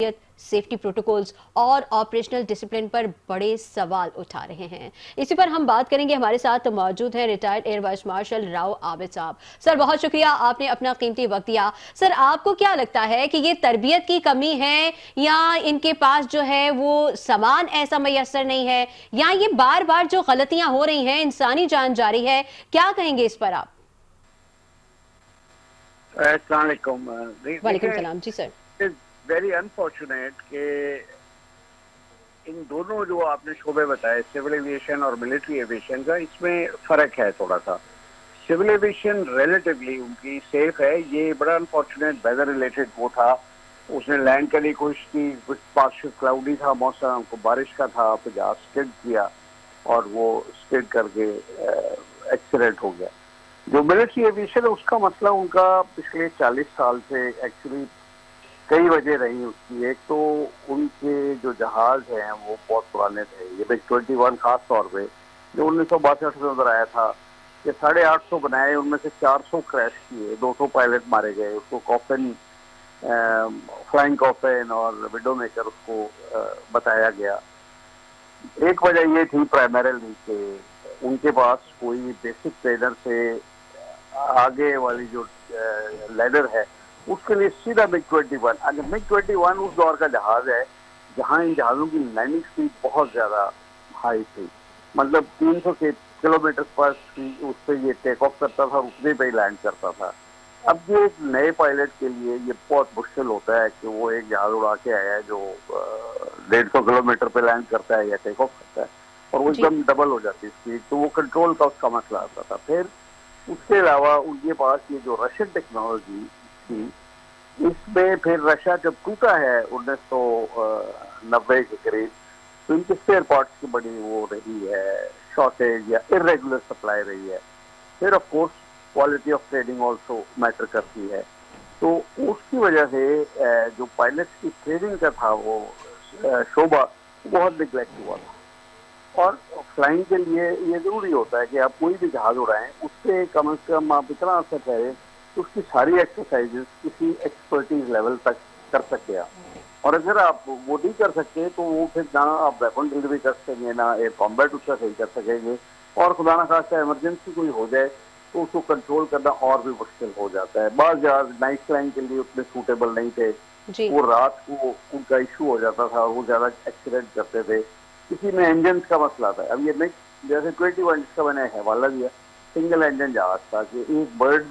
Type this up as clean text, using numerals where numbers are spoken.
Safety protocols और operational discipline पर बड़े सवाल उठा रहे हैं। इसी पर हम बात करेंगे। हमारे साथ मौजूद हैं retired air vice marshal Rao Abid साहब। सर, बहुत शुक्रिया, आपने अपना कीमती वक्त दिया। सर, आपको क्या लगता है कि ये तरबियत की कमी है या इनके पास जो है वो सामान ऐसा मैसर नहीं है, या ये बार बार जो गलतियां हो रही हैं, इंसानी जान जा रही है? क्या कहेंगे इस पर आप? अस्सलाम वालेकुम। वालेकुम देखिए, सलाम जी सर। इट्स वेरी अनफॉर्चुनेट कि इन दोनों जो आपने शोबे बताए, सिविल एविएशन और मिलिट्री एविएशन का, इसमें फर्क है थोड़ा सा। सिविल एविएशन रिलेटिवली उनकी सेफ है। ये बड़ा अनफॉर्चुनेट वेदर रिलेटेड वो था, उसने लैंड करने की कोशिश की, कुछ पार्शियल क्लाउडी था मौसम, को बारिश का था, फिर जहाज स्किड किया और वो स्किड करके एक्सीडेंट हो गया। जो मिलिट्री एविएशन है उसका मसला उनका पिछले 40 साल से एक्चुअली कई वजह रही उसकी। एक तो उनके जो जहाज हैं वो बहुत पुराने थे। ये MiG-21 खास तौर पे जो 1962 में उधर आया था, ये 850 बनाए, उनमें से 400 क्रैश किए, 200 पायलट मारे गए। उसको कॉफिन, फ्लाइंग कॉफिन और विडो मेकर उसको बताया गया। एक वजह ये थी प्राइमरीली कि उनके पास कोई बेसिक ट्रेनर से आगे वाली जो लैडर है उसके लिए सीधा MiG-21। अगर MiG-21 उस दौर का जहाज है जहां इन जहाजों की लैंडिंग स्पीड बहुत ज्यादा हाई थी, मतलब 300 किलोमीटर पर उस पर ये टेक ऑफ करता था, उतने पे ही लैंड करता था। अब ये एक नए पायलट के लिए ये बहुत मुश्किल होता है कि वो एक जहाज उड़ा के आया है जो 150 किलोमीटर पे लैंड करता है या टेक ऑफ करता है, और वो एकदम डबल हो जाती है स्पीड, तो वो कंट्रोल का उसका मसला आता था। फिर उसके अलावा उनके पास ये जो रशियन टेक्नोलॉजी थी, इसमें फिर रशिया जब टूटा है 1990 के करीब, तो इनके स्पेयर पार्ट्स की बड़ी वो रही है, शॉर्टेज या इरेगुलर सप्लाई रही है। फिर of course quality of training also matter करती है। तो उसकी वजह से जो पायलट्स की ट्रेनिंग का था वो शोबा बहुत निगलेक्ट हुआ था। और फ्लाइंग के लिए ये जरूरी होता है कि आप कोई भी जहाज उड़ाएं, उससे कम से कम आप इतना असर करें कि उसकी सारी एक्सरसाइजेस किसी एक्सपर्टीज लेवल तक कर सके आप। और अगर आप वो नहीं कर सकते तो वो फिर ना आप वेपन डिलीवरी कर सकेंगे, ना एयर कॉम्बैट उसका सही कर सकेंगे, और खुदा ना खास्ता इमरजेंसी कोई हो जाए तो उसको कंट्रोल करना और भी मुश्किल हो जाता है। बाज़ जहाज नाइट फ्लाइंग के लिए उतने सूटेबल नहीं थे, वो रात को उनका इशू हो जाता था और वो ज्यादा एक्सीडेंट करते थे। किसी में इंजन का मसला था। अब ये मिग जैसे 21 जिसका मैंने हवाला दिया, सिंगल इंजन जहाज था कि एक बर्ड